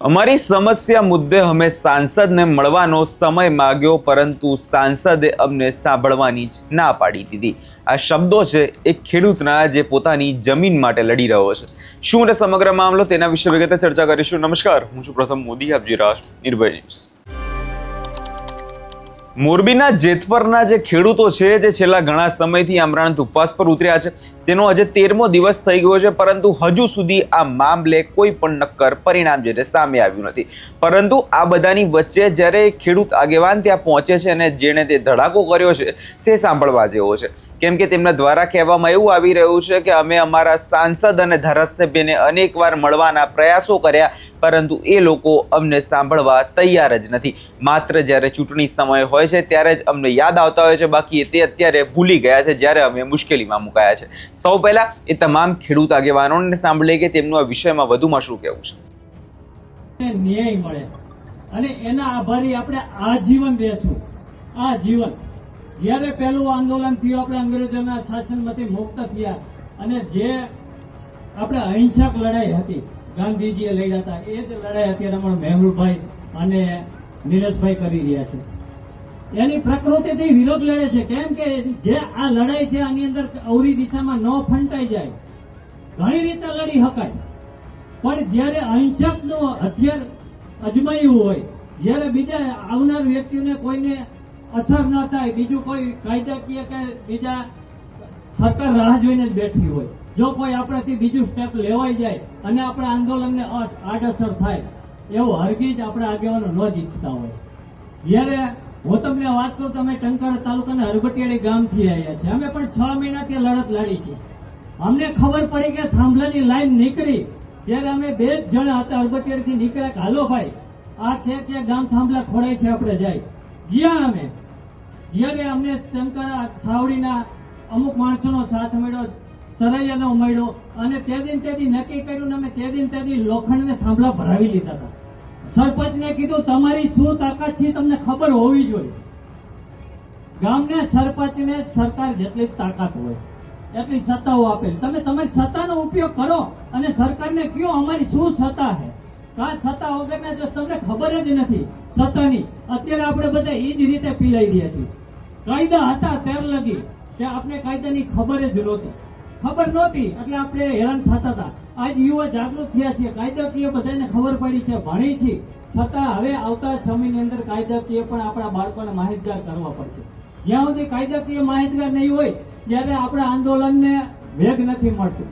અમારી સમસ્યા મુદ્દે અમે સાંસદને મળવાનો સમય માંગ્યો, પરંતુ સાંસદે અમને સાંભળવાની જ ના પાડી દીધી. આ શબ્દો છે એક ખેડૂતના જે પોતાની જમીન માટે લડી રહ્યો છે. શું છે સમગ્ર મામલો, તેના વિશે વિગતે ચર્ચા કરીશું. નમસ્કાર, હું છું પ્રથમ મોદી, આપ જોઈ રહ્યા છો નિર્ભય ન્યૂઝ. મોરબીના જેતપરના જે ખેડૂતો છે જે છેલ્લા ઘણા સમયથી આમરણ ઉપવાસ પર ઉતર્યા છે, તેનો આજે 13મો દિવસ થઈ ગયો છે, પરંતુ હજુ સુધી આ મામલે કોઈ પણ નક્કર પરિણામ જે સામે આવ્યું નથી. પરંતુ આ બધાની વચ્ચે જ્યારે ખેડૂત આગેવાન ત્યાં પહોંચે છે અને જેણે તે ધડાકો કર્યો છે તે સાંભળવા જેવો છે. કેમ કે તેમના દ્વારા કહેવામાં એવું આવી રહ્યું છે કે અમે અમારા સાંસદ અને ધારાસભ્યને અનેકવાર મળવાના પ્રયાસો કર્યા, પરંતુ એ લોકો અમને સાંભળવા તૈયાર જ નથી. માત્ર જ્યારે ચૂંટણી સમય હોય છે ત્યારે જ અમને યાદ આવતા હોય છે, બાકી તે અત્યારે ભૂલી ગયા છે જ્યારે અમે મુશ્કેલીમાં મુકાયા છે. સૌ પહેલા એ તમામ ખેડૂત આગેવાનોને સાંભળીએ કે તેમનું આ વિષયમાં વધુમાં શું કહેવું છે. ન્યાય મળે અને એના આભારી આપણે આજીવન રહેશું. આજીવન. જ્યારે પહેલું આંદોલન થયું, આપણે અંગ્રેજોના શાસનમાંથી મુક્ત થયા અને જે આપણે અહિંસક લડાઈ હતી, ગાંધીજીએ લડ્યા હતા, એ જ લડાઈ અત્યારે અમારા મહેબૂબભાઈ અને નીરજભાઈ કરી રહ્યા છે. એની પ્રકૃતિથી વિરોધ લડે છે. કેમ કે જે આ લડાઈ છે આની અંદર અવરી દિશામાં ન ફંટાઈ જાય, ઘણી રીતે લડી શકાય, પણ જ્યારે અહિંસકનું હથિયાર અજમાયું હોય, જ્યારે બીજા આવનાર વ્યક્તિઓને કોઈને અસર ન થાય, બીજું કોઈ કાયદાકીય કે બીજા સરકાર રાહ જોઈને જ બેઠી હોય, જો કોઈ આપણાથી બીજું સ્ટેપ લેવાઈ જાય અને આપણા આંદોલનને આડઅસર થાય, એવું હરગીજ આપણા આગેવાનો ન જ ઈચ્છતા હોય. જ્યારે હું તમને વાત કરું, તમે ટંકારા તાલુકાના હરબટિયાળી ગામથી આવ્યા છે. અમે પણ 6 મહિનાથી લડત લડી છે. અમને ખબર પડી કે થાંભલાની લાઈન નીકળી ત્યારે અમે 2 જ જણા હતા હરબટિયાળીથી નીકળ્યા કે હાલો ભાઈ આ ક્યાં ગામ થાંભલા ખોડાય છે, આપણે જાય. ગયા અમે. જ્યારે અમને ટંકારા સાવડીના અમુક માણસોનો સાથ મળ્યો, સરૈયાનો મળ્યો અને તે દી નક્કી કર્યું ને અમે તે દી લોખંડને થાંભલા ભરાવી લીધા હતા. સરપંચને કીધું તમારી શું તાકાત છે તમને ખબર હોવી જોઈએ. ગામને સરપંચને સરકાર જેટલી તાકાત હોય એટલી સત્તાઓ આપેલી, તમે તમારી સત્તાનો ઉપયોગ કરો અને સરકારને કહો અમારી શું સત્તા છે. આ સત્તા વગરના જો તમને ખબર જ નથી સત્તાની, અત્યારે આપણે બધા એ જ રીતે પીલાઈ રહ્યા છીએ. કાયદા હતા ત્યાર લગી કે આપણે કાયદાની ખબર જ નહોતી. ખબર નહોતી એટલે આપણે હેરાન થતા હતા. આજ યુવા જાગૃત થયા છે, કાયદાકીય બધાને ખબર પડી છે, ભણી છે, છતાં હવે આવતા સમયની અંદર કાયદાકીય પણ આપણા બાળકોને માહિતગાર કરવા પડશે. જ્યાં સુધી કાયદાકીય માહિતગાર નહીં હોય ત્યારે આપણા આંદોલનને વેગ નથી મળતું.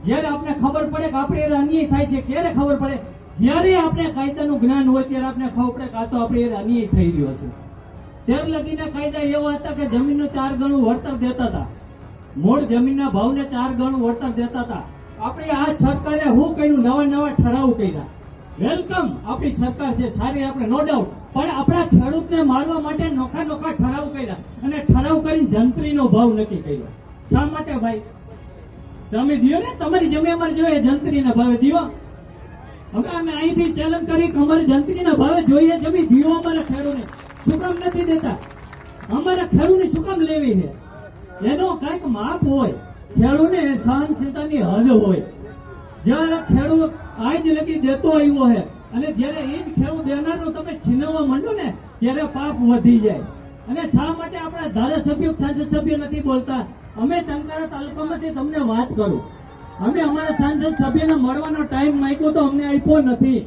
જ્યારે આપણે ખબર પડે કે આપણે અન્યાય થાય છે, ક્યારે ખબર પડે? જ્યારે આપણે કાયદાનું જ્ઞાન હોય ત્યારે આપણે ખબર પડે કે આ તો આપણે અન્યાય થઈ રહ્યો છે. ત્યાર લગીના કાયદા એવા હતા કે જમીનનું 4 ગણું વળતર દેતા હતા, મૂળ જમીનના ભાવને 4 ગણું વળતર દેતા હતા. આપણી આ સરકારે શું કર્યું? નવા ઠરાવ કર્યા. વેલકમ, આપણી સરકાર છે સારી, આપણે નો ડાઉટ, પણ આપણા ખેડૂતને મારવા માટે નોખા ઠરાવ કર્યા અને ઠરાવ કરીને જંત્રીનો ભાવ નક્કી કર્યો. શા માટે ભાઈ? તમે દિયો ને તમારી જમીન અમારે જોઈએ જંત્રીના ભાવે દિયો. હવે અમે અહીંથી ચેલેન્જ કરી કે અમારે જંત્રીના ભાવે જોઈએ જમીન દિયો અમારા ખેડૂતને. શું કામ નથી દેતા? અમારા ખેડૂતને શું કામ લેવી છે? એનો કઈક માપ હોય, ખેડૂતને સહનશીલતાની હદ હોય. જ્યારે ખેડૂત આજ લગી દેતો આવ્યો છે અને જ્યારે એ જ ખેડૂત દેનારનો તમે છીનવવા માંડો ને ત્યારે પાપ વધી જાય. અને શા માટે આપણા ધારાસભ્યો સાંસદ સભ્ય નથી બોલતા? અમે ટંકારા તાલુકામાંથી તમને વાત કરું, અમે અમારા સાંસદ સભ્યને મળવાનો ટાઈમ માંગ્યો તો અમને આપ્યો નથી.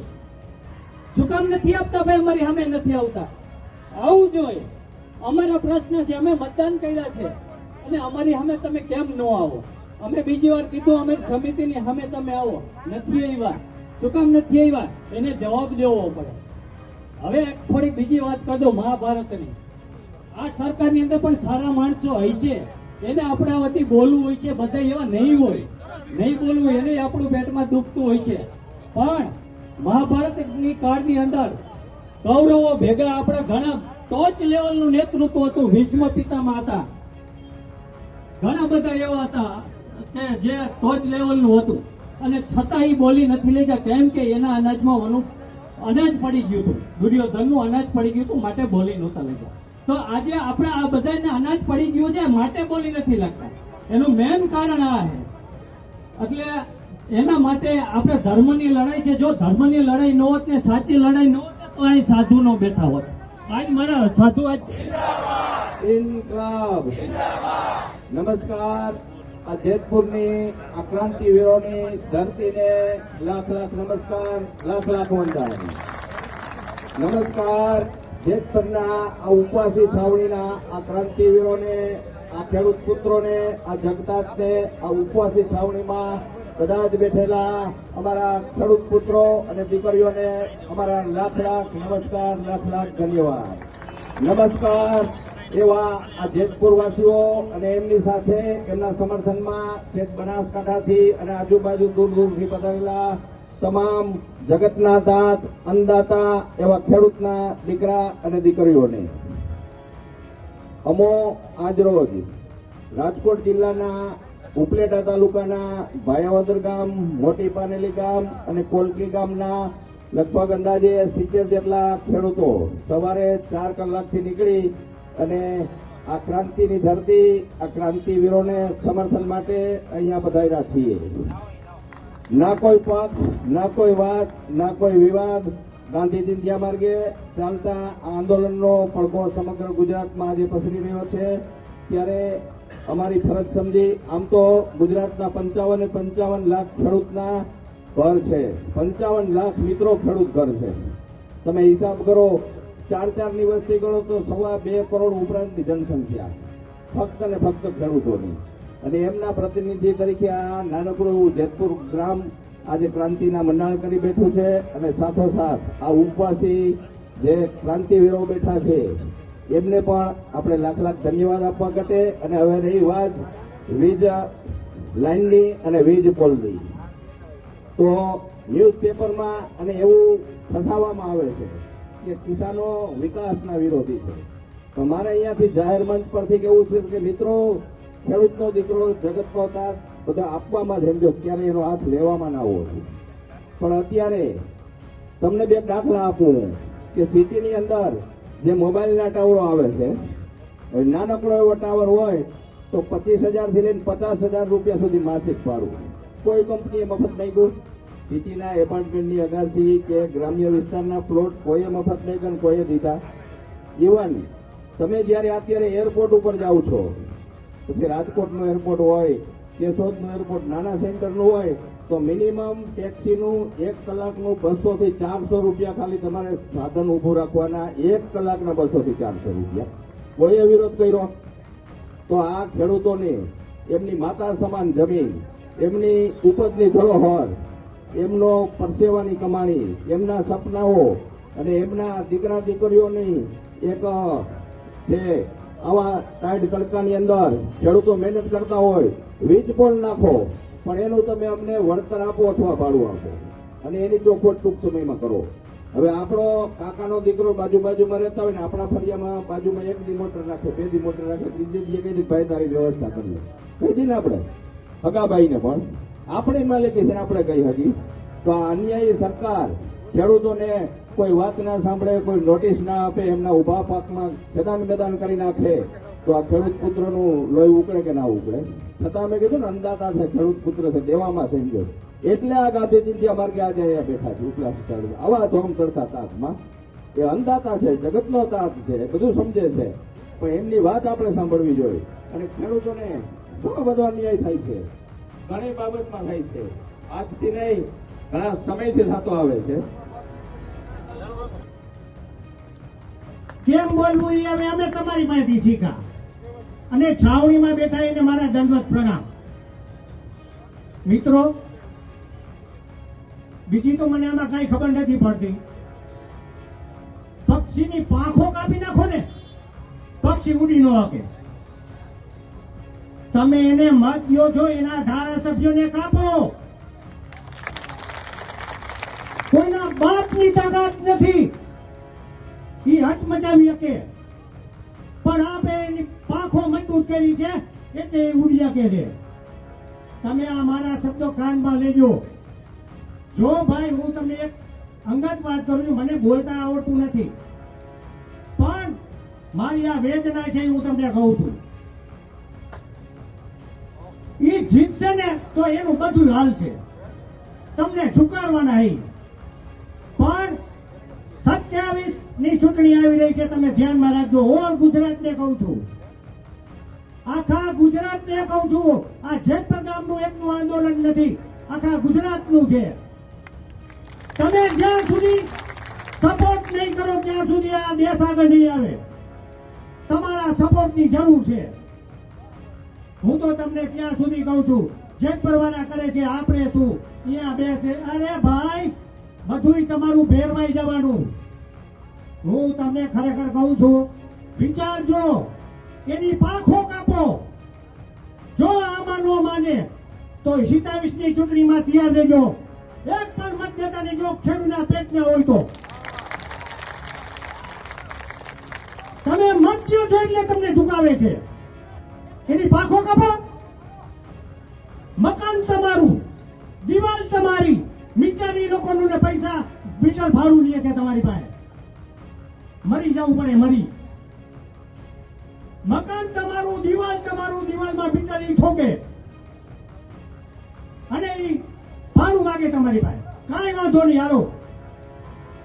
શું કામ નથી આપતા ભાઈ? અમારી સામે નથી આવતા. આવું જોઈએ. અમારા પ્રશ્ન છે, અમે મતદાન કર્યા છે અને અમારી સામે તમે કેમ ન આવો? અમે બીજી વાર કીધું અમે સમિતિની સામે તમે આવો, નથી આવ્યા. શું કામ નથી આવ્યા? એને જવાબ દેવો પડે. હવે થોડીક બીજી વાત કરી દો મહાભારતની. આ સરકારની અંદર પણ સારા માણસો હોય છે, એને આપણા વતી બોલવું હોય છે, બધા એવા નહીં હોય. નહીં બોલવું એને આપણું પેટમાં દુખતું હોય છે. પણ મહાભારતની કાળની અંદર કૌરવો ભેગા આપણા ઘણા ટોચ લેવલનું નેતૃત્વ હતું. ભીષ્મ પિતામહ હતા, ઘણા બધા એવા હતા કે જે ટોચ લેવલનું હતું અને છતાં એ બોલી નથી લઈ ગયા. કેમ કે એના અનાજમાં અનાજ પડી ગયું હતું, દુર્યોધનનું અનાજ પડી ગયું હતું, માટે બોલી નહોતા લઈ ગયા. તો આજે આપણે આ બધાને અનાજ પડી ગયું છે માટે બોલી નથી લાગતા. એનું મેન કારણ આ છે. એટલે એના માટે આપણે ધર્મની લડાઈ છે. જો ધર્મની લડાઈ ન હોત ને સાચી લડાઈ ન હોત ને તો અહીં સાધુ નો બેઠા હોત. આજ મારા સાધુ આજ ઇન્કલાબ નમસ્કાર. આ જેતપુરની આ ક્રાંતિવીરોની ધરતીને લાખ લાખ નમસ્કાર, લાખ લાખ વંદન. નમસ્કાર જેતપુરના આ ઉપવાસી છાવણીના આ ક્રાંતિવીરોને, આ ખેડૂત પુત્રોને, આ જગતાજને, આ ઉપવાસી છાવણીમાં બધા જ બેઠેલા અમારા ખેડૂત પુત્રો અને દીકરીઓને અમારા લાખ લાખ નમસ્કાર, લાખ લાખ ધન્યવાદ. નમસ્કાર એવા આ જેતપુર વાસીઓ અને એમની સાથે એમના સમર્થનમાં છેક બનાસકાંઠાથી અને આજુબાજુ દૂર દૂરથી પધારેલા તમામ જગતના દાતા, અન્નદાતા એવા ખેડૂતના દીકરા અને દીકરીઓને અમો આજરોજ રાજકોટ જિલ્લાના ઉપલેટા તાલુકાના ભાયાવદર ગામ, મોટી પાનેલી ગામ અને કોલકી ગામના લગભગ અંદાજે 70 જેટલા ખેડૂતો સવારે 4 કલાકથી નીકળી અને આ ક્રાંતિની ધરતી, આ ક્રાંતિવીરોને સમર્થન માટે અહીંયા પધાર્યા છીએ. ના કોઈ પક્ષ, ના કોઈ વાત, ના કોઈ વિવાદ, ગાંધી ચિંધ્યા માર્ગે ચાલતા આ આંદોલનનો પડઘો સમગ્ર ગુજરાતમાં આજે પસરી રહ્યો છે. ત્યારે અમારી ફરજ સમજી, આમ તો ગુજરાતના 55 લાખ ખેડૂતના ઘર છે, 55 લાખ મિત્રો ખેડૂત ઘર છે. તમે હિસાબ કરો, 4 ની વસ્તી ગણો તો 2.25 કરોડ ઉપરાંતની જનસંખ્યા ફક્ત ને ફક્ત ખેડૂતોની. અને એમના પ્રતિનિધિ તરીકે આ નાનકડું એવું જેતપુર ગ્રામ આજે ક્રાંતિના મંડાણ કરી બેઠું છે. અને સાથોસાથ આ ઉપવાસી જે ક્રાંતિવીરો બેઠા છે એમને પણ આપણે લાખ લાખ ધન્યવાદ આપવા ઘટે. અને હવે રહી વાત વીજ લાઇનની અને વીજ પોલની, તો ન્યૂઝપેપરમાં અને એવું ફસાવવામાં આવે છે કે કિસાનો વિકાસના વિરોધી છે. તો મારે અહીંયાથી જાહેર મંચ પરથી કેવું છે કે મિત્રો, ખેડૂતનો દીકરો, જગતનો તાત બધા આપવામાં જ સમજો, ક્યારે એનો હાથ લેવામાં ના હોય. પણ અત્યારે તમને 2 દાખલા આપું કે સિટીની અંદર જે મોબાઈલના ટાવરો આવે છે, નાનકડો એવો ટાવર હોય તો 25,000 થી લઈને 50,000 રૂપિયા સુધી માસિક ભાડું. કોઈ કંપનીએ મફત માંગ્યું? સિટીના એપાર્ટમેન્ટની અગાસી કે ગ્રામ્ય વિસ્તારના પ્લોટ કોઈએ મફત માંગ્યા ને કોઈએ દીધા. ઇવન તમે જ્યારે અત્યારે એરપોર્ટ ઉપર જાઓ છો, પછી રાજકોટનું એરપોર્ટ હોય, કેશોદનું એરપોર્ટ નાના સેન્ટરનું હોય, તો મિનિમમ ટેક્સીનું 1 કલાકનું 200 થી 400 રૂપિયા ખાલી તમારે સાધન ઊભું રાખવાના. 1 કલાકના 200 થી 400 રૂપિયા. કોઈએ વિરોધ કર્યો? તો આ ખેડૂતોને એમની માતા સમાન જમીન, એમની ઉપજની ધરોહર, એમનો પરસેવાની કમાણી, એમના સપનાઓ અને એમના દીકરા દીકરીઓની એક જે આવા ટાઈટ તડકાની અંદર ખેડૂતો મહેનત કરતા હોય, વીજ પોલ નાખો પણ એનું તમે અમને વળતર આપો અથવા ભાડું આપો અને એની ચોખવટ ટૂંક સમયમાં કરો. હવે આપણો કાકાનો દીકરો બાજુમાં રહેતા હોય ને આપણા ફળિયામાં બાજુમાં 1 દી મોટર રાખે, 2 દી મોટર રાખે, 3 દી કઈ ભાઈ તારી વ્યવસ્થા કરીએ, કહી દઈએ ને આપણે હગાભાઈને પણ આપણે માલિકી છે આપણે કહી શકી. તો આ અન્યાયી સરકાર ખેડૂતોને કોઈ વાત ના સાંભળે, કોઈ નોટિસ ના આપે, એમના ઉભા પાકમાં ખેદાન મેદાન કરી નાખે, તો આ ખેડૂત પુત્રનું લોહી ઉકળે કે ના ઉકળે? છતાં અમે કીધું ને, અન્નદાતા છે, ખેડૂત પુત્ર છે, દેવામાં સમજો. એટલે આ ગાંધી ચિંધ્યા માર્ગે આજે અહીંયા બેઠા છે ઉપલા સ્થળે. આવા ધોમ કરતા તાતમાં એ અન્નદાતા છે, જગતનો તાત છે, બધું સમજે છે, પણ એમની વાત આપણે સાંભળવી જોઈએ. અને ખેડૂતોને ઘણો બધો અન્યાય થાય છે, ઘણી બાબતમાં થાય છે, આજથી નહીં ઘણા સમયથી થતો આવે છે. કેમ બોલવું એ હવે અમે તમારી પાસેથી શીખ્યા. અને છાવણીમાં બેઠા એને મારા દંડવત પ્રણામ. મિત્રો, બીજી તો મને આમાં કઈ ખબર નથી પડતી. પક્ષીની પાંખો કાપી નાખો ને, પક્ષી ઉડી ન શકે. તમે એને મત દો છો, એના ધારાસભ્યોને કાપો. કોઈના બાપની તાકાત નથી ઈ હચમચાવી શકે, પણ આપે એની પાંખો મજબૂત કરી છે એટલે એ ઉડી શકે છે. તમે આ મારા શબ્દો કાનમાં લેજો. જો ભાઈ, હું તમને એક અંગત વાત કરું છું, મને બોલતા આવડતું નથી, પણ મારી આ વેદના છે હું તમને કહું છું. એ જીતશે ને તો એનું બધું હાલ છે. તમને ઝુકારવાના નહીં. પણ 27 ની ચૂંટણી આવી રહી છે, તમે ધ્યાનમાં રાખજો. ઓલ ગુજરાતને કહું છું, આખા ગુજરાતને કહું છું, આ જેતપર ગામનું એકનું આંદોલન નથી, આખા ગુજરાતનું છે. તમે જ્યાં સુધી સપોર્ટ નહીં કરો ત્યાં સુધી આ દેશ આગળ નહીં આવે. તમારા સપોર્ટની જરૂર છે. હું તો તમને ક્યાં સુધી કહું છું, જેતપરવાના કરે છે, આપણે શું અહીંયા બેસે. અરે ભાઈ, બધુંય તમારું ભેરવાઈ જવાનું. હું તમને ખરેખર કહું છું, વિચારજો, એની પાંખો કાપો. જો આમાં ન માને તો 27 ની ચૂંટણીમાં તૈયાર રહેજો. એક પણ મતદાતાની જો ખેડૂતના પેટમાં હોય તો તમે મત દ્યો છો એટલે તમને ઝુકાવે છે. એની પાંખો કાપો. મકાન તમારું, દિવાલ તમારી, મીટરની લોકોનું ને પૈસા મીટર ભાડું લે છે તમારી પાસે. મરી જવું પડે, મરી. મકાન તમારું, દિવાલમાં મીટર ઈ ઠોકે અને ઈ ભાડું માગે તમારી પાસે. કાંઈ વાંધો નહીં, હાલો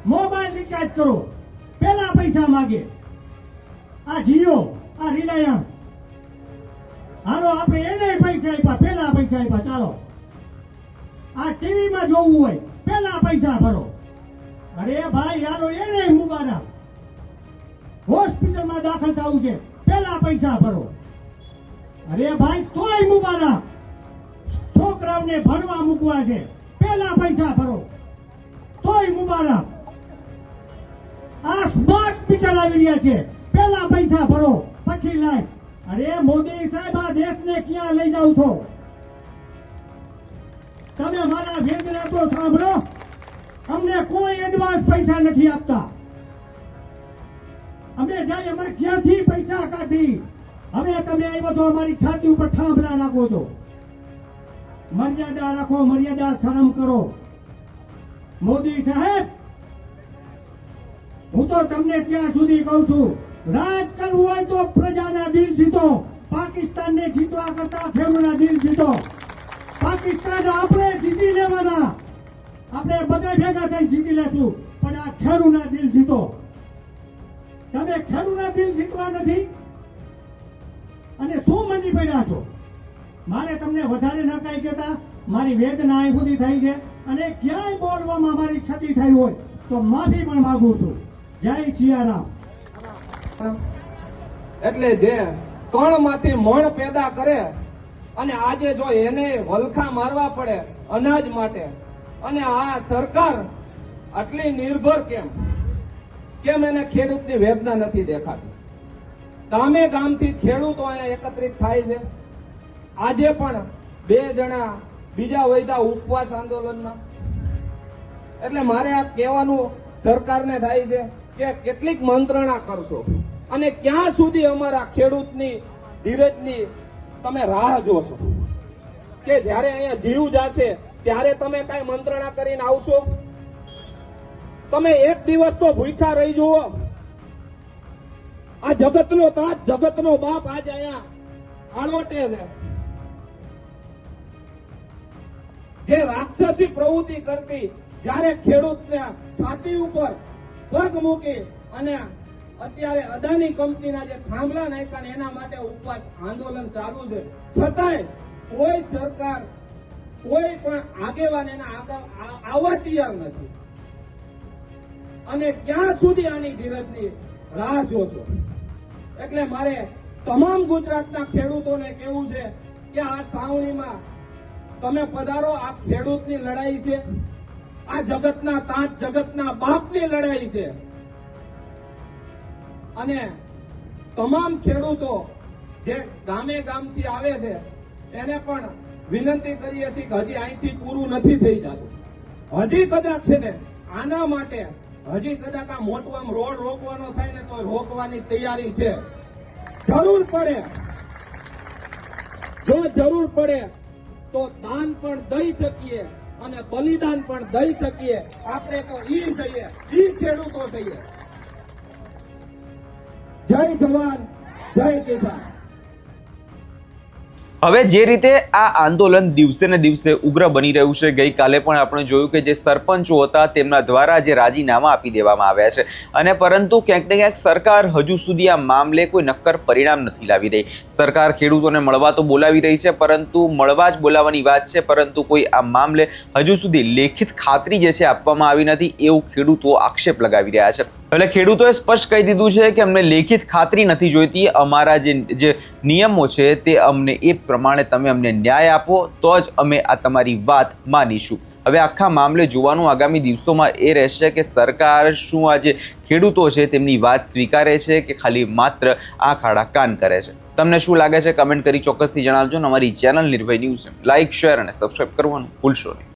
મોબાઈલ રિચાર્જ કરો, પેલા પૈસા માગે. આ જીઓ, આ રિલાયન્સ, હાલો આપણે એને પૈસા આપ્યા, પેલા પૈસા આપ્યા. ચાલો આ ટીવીમાં જોવું હોય, પેલા પૈસા ભરો. અરે ભાઈ, હાલો એને મુબારક. હોસ્પિટલમાં દાખલ થવું છે, પેલા પૈસા ભરો. અરે ભાઈ, તોય મુબારક. છોકરાઓને ભણવા મૂકવા છે, પેલા પૈસા ભરો, તોય મુબારક. આ સ્માર્ટ મીટર આવી રહ્યા છે, પેલા પૈસા ભરો, પછી લાય. અરે મોદી સાહેબ, આ દેશને ક્યાં લઈ જાવ છો તમે? મારા વેદના તો સાંભળો. અમને કોઈ એડવાન્સ પૈસા નથી આપતા. અમે જાય અમે ક્યાંથી પૈસા કાઢી? હવે તમે આવ્યો છો, અમારી છાતી ઉપર થાંભલા નાખો છો. મર્યાદા રાખો, મર્યાદા શરમ કરો. મોદી સાહેબ, હું તો તમને ત્યાં સુધી કહું છું, રાજ કરવું હોય તો પ્રજાના દિલ જીતો. પાકિસ્તાનને જીતવા કરતા ખેડૂતના દિલ જીતો. પાકિસ્તાન આપણે જીતી લેવાના, આપણે બધા ભેગા થઈને જીતી લેશું, પણ આ ખેડૂતના દિલ જીતો. તમે ખેડૂતના દિલ જીતવા નથી અને શું મંડી પડ્યા છો? મારે તમને વધારે ન કઈ કહેતા, મારી વેદના અહીં સુધી થઈ છે અને ક્યાંય બોલવામાં મારી ક્ષતિ થઈ હોય તો માફી પણ માંગુ છું. જય સિયારામ. એટલે જે કણમાંથી મણ પેદા કરે અને આજે જો એને વલખા મારવા પડે અનાજ માટે, અને આ સરકાર આટલી નિર્ભર કેમ એને ખેડૂતની વેદના નથી દેખાતી? ગામે ગામથી ખેડૂતો અહીંયા એકત્રિત થાય છે. આજે પણ 2 જણા બીજા વૈદા ઉપવાસ આંદોલનમાં. એટલે મારે આ કહેવાનું સરકારને થાય છે કે કેટલીક મંત્રણા કરશો અને ક્યાં સુધી અમારા ખેડૂતની ધીરજની તમે રાહ જોશો કે જ્યારે અહીંયા જીવ જશે ત્યારે તમે કઈ મંત્રણા કરીને આવશો? તમે એક દિવસ તો ભૂખ્યા રહી જુઓ. આ જગતનો તાજ, જગતનો બાપ આજે અહીંયા આળોટે છે. જે રાક્ષસી પ્રવૃત્તિ કરતી, જ્યારે ખેડૂતને છાતી ઉપર પગ મૂકી અને અત્યારે અદાની કંપનીના જે થાંભલા નાખ્યા એના માટે ઉપવાસ આંદોલન ચાલુ છે, છતાંય કોઈ સરકાર, કોઈ પણ આગેવાન એના આવવા તૈયાર નથી. અને ક્યાં સુધી આની ધીરજની રાહ જોશો? એટલે મારે તમામ ગુજરાતના ખેડૂતોને કહેવું છે કે આ સાવણીમાં તમે પધારો. આ ખેડૂતની લડાઈ છે, આ જગતના તાજ, જગતના બાપની લડાઈ છે. અને તમામ ખેડૂતો જે ગામે ગામથી આવે છે એને પણ વિનંતી કરીએ છીએ કે હજી અહીંથી પૂરું નથી થઈ જતું. હજી કદાચ છે ને આના માટે હજી કદાચ આ મોટો આમ રોડ રોકવાનો થાય ને તો રોકવાની તૈયારી છે. જરૂર પડે, જો જરૂર પડે તો દાન પણ દઈ શકીએ અને બલિદાન પણ દઈ શકીએ. આપણે તો ઈ થઈએ, ઈ ખેડૂતો થઈએ. જય જવાન, જય કિસાન. હવે જે રીતે આ આંદોલન દિવસે ને દિવસે ઉગ્ર બની રહ્યું છે, ગઈકાલે પણ આપણે જોયું કે જે સરપંચો હતા તેમના દ્વારા જે રાજીનામા આપી દેવામાં આવ્યા છે, અને પરંતુ ક્યાંક ને ક્યાંક સરકાર હજુ સુધી આ મામલે કોઈ નક્કર પરિણામ નથી લાવી રહી. સરકાર ખેડૂતોને મળવા તો બોલાવી રહી છે, પરંતુ મળવા જ બોલાવવાની વાત છે, પરંતુ કોઈ આ મામલે હજુ સુધી લેખિત ખાતરી જે છે આપવામાં આવી નથી, એવું ખેડૂતો આક્ષેપ લગાવી રહ્યા છે. એટલે ખેડૂતોએ સ્પષ્ટ કહી દીધું છે કે અમને લેખિત ખાતરી નથી જોઈતી, અમારા જે નિયમો છે તે અમને એ પ્રમાણે તમે અમને ન્યાય આપો તો જ અમે આ તમારી વાત માનીશું. હવે આખા મામલે જોવાનું આગામી દિવસોમાં એ રહેશે કે સરકાર શું આ જે ખેડૂતો છે તેમની વાત સ્વીકારે છે કે ખાલી માત્ર આંખ આડા કાન કરે છે. તમને શું લાગે છે કમેન્ટ કરી ચોક્કસથી જણાવજો. અમારી ચેનલ નિર્ભય ન્યૂઝ લાઇક, શેર અને સબસ્ક્રાઇબ કરવાનું ભૂલશો નહીં.